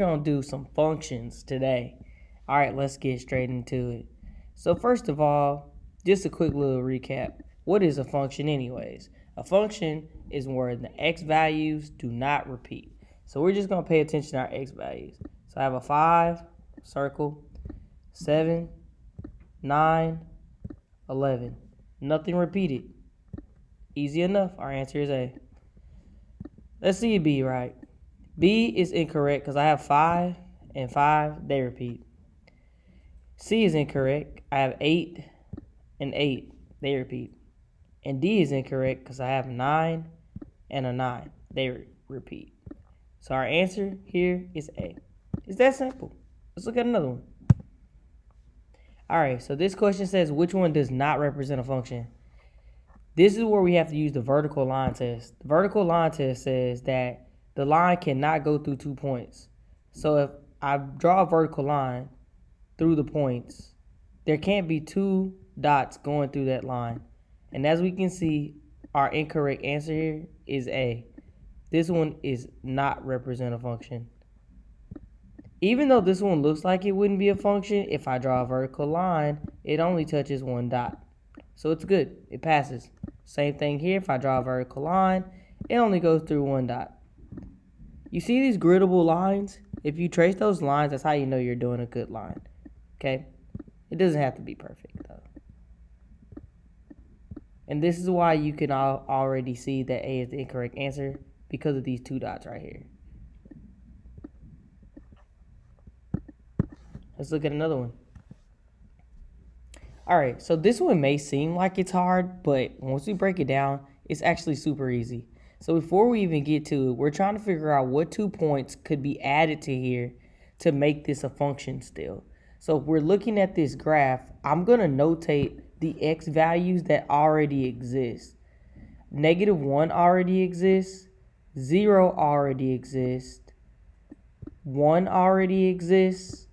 We're going to do some functions today. All right, let's get straight into it. So first of all, just a quick little recap. What is a function anyways? A function is where the x values do not repeat. So we're just going to pay attention to our x values. So I have a 5, circle, 7, 9, 11. Nothing repeated. Easy enough. Our answer is A. Let's see B, right? B is incorrect because I have 5 and 5, they repeat. C is incorrect. I have 8 and 8, they repeat. And D is incorrect because I have 9 and a 9, they repeat. So our answer here is A. It's that simple. Let's look at another one. Alright, so this question says which one does not represent a function? This is where we have to use the vertical line test. The vertical line test says that the line cannot go through 2 points. So if I draw a vertical line through the points, there can't be 2 dots going through that line. And as we can see, our incorrect answer here is A. This one is not represent a function. Even though this one looks like it wouldn't be a function, if I draw a vertical line, it only touches 1 dot. So it's good. It passes. Same thing here. If I draw a vertical line, it only goes through 1 dot. You see these griddable lines? If you trace those lines, that's how you know you're doing a good line. Okay? It doesn't have to be perfect, though. And this is why you can already see that A is the incorrect answer because of these 2 dots right here. Let's look at another one. Alright, so this one may seem like it's hard, but once we break it down, it's actually super easy. So before we even get to it, we're trying to figure out what 2 points could be added to here to make this a function still. So if we're looking at this graph, I'm going to notate the x values that already exist. -1 already exists, 0 already exists, 1 already exists,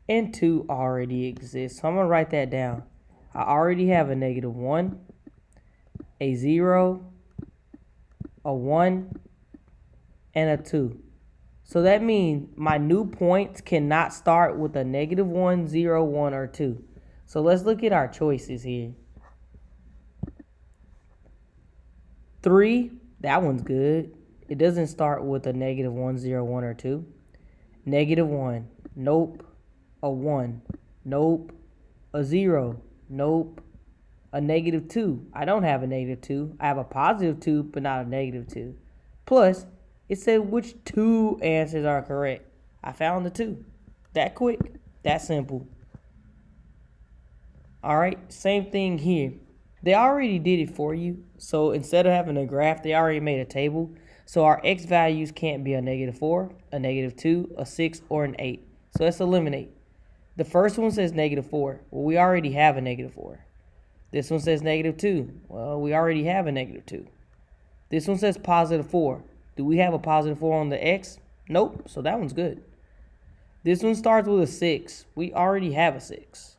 and 2 already exists. So I'm going to write that down. I already have a -1, a 0, a 1, and a 2. So that means my new points cannot start with a -1, 0, 1, or 2. So let's look at our choices here. 3, that one's good. It doesn't start with a -1, 0, 1, or 2. -1, nope. A 1, nope. A 0, nope. A -2, I don't have a -2. I have a +2, but not a -2. Plus, it said which 2 answers are correct. I found the 2. That quick, that simple. Alright, same thing here. They already did it for you. So instead of having a graph, they already made a table. So our x values can't be a -4, a -2, a 6, or an 8. So let's eliminate. The first one says -4. Well, we already have a -4. This one says -2. Well, we already have a -2. This one says +4. Do we have a +4 on the x? Nope, so that one's good. This one starts with a 6. We already have a 6.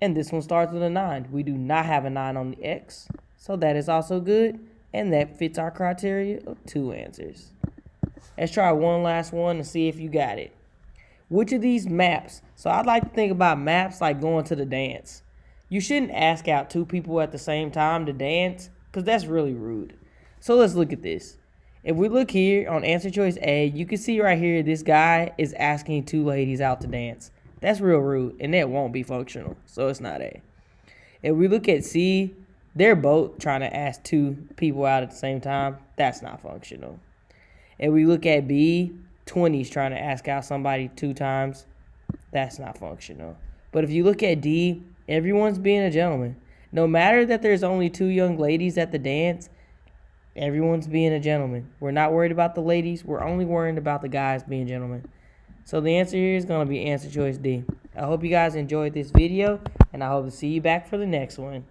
And this one starts with a 9. We do not have a 9 on the x, so that is also good. And that fits our criteria of 2 answers. Let's try one last one and see if you got it. Which of these maps? So I'd like to think about maps like going to the dance. You shouldn't ask out 2 people at the same time to dance because that's really rude. So let's look at this. If we look here on answer choice A, you can see right here this guy is asking 2 ladies out to dance. That's real rude and that won't be functional, so it's not A. If we look at C, they're both trying to ask 2 people out at the same time. That's not functional. If we look at B, 20's trying to ask out somebody 2 times. That's not functional. But if you look at D, everyone's being a gentleman. No matter that there's only 2 young ladies at the dance, everyone's being a gentleman. We're not worried about the ladies. We're only worried about the guys being gentlemen. So the answer here is going to be answer choice D. I hope you guys enjoyed this video, and I hope to see you back for the next one.